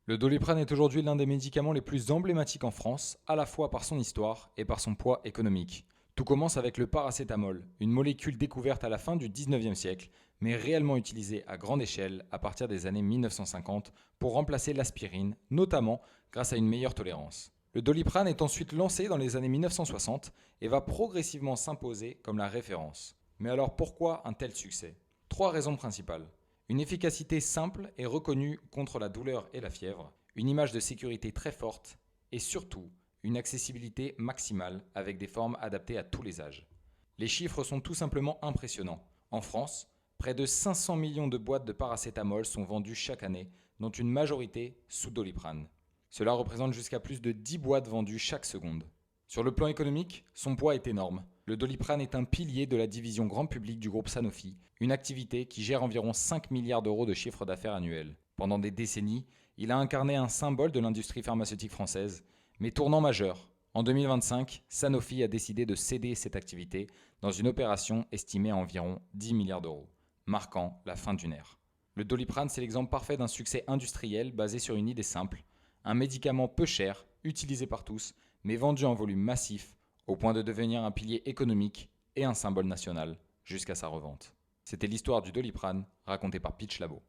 Le Doliprane est aujourd'hui l'un des médicaments les plus emblématiques en France, à la fois par son histoire et par son poids économique. Tout commence avec le paracétamol, une molécule découverte à la fin du 19e siècle, mais réellement utilisée à grande échelle à partir des années 1950 pour remplacer l'aspirine, notamment grâce à une meilleure tolérance. Le Doliprane est ensuite lancé dans les années 1960 et va progressivement s'imposer comme la référence. Mais alors pourquoi un tel succès? Trois raisons principales. Une efficacité simple et reconnue contre la douleur et la fièvre, une image de sécurité très forte et surtout une accessibilité maximale avec des formes adaptées à tous les âges. Les chiffres sont tout simplement impressionnants. En France, près de 500 millions de boîtes de paracétamol sont vendues chaque année, dont une majorité sous Doliprane. Cela représente jusqu'à plus de 10 boîtes vendues chaque seconde. Sur le plan économique, son poids est énorme. Le Doliprane est un pilier de la division grand public du groupe Sanofi, une activité qui gère environ 5 milliards d'euros de chiffre d'affaires annuel. Pendant des décennies, il a incarné un symbole de l'industrie pharmaceutique française, mais tournant majeur. En 2025, Sanofi a décidé de céder cette activité dans une opération estimée à environ 10 milliards d'euros, marquant la fin d'une ère. Le Doliprane, c'est l'exemple parfait d'un succès industriel basé sur une idée simple, un médicament peu cher, utilisé par tous, mais vendu en volume massif, au point de devenir un pilier économique et un symbole national, jusqu'à sa revente. C'était l'histoire du Doliprane, racontée par Pitch Labo.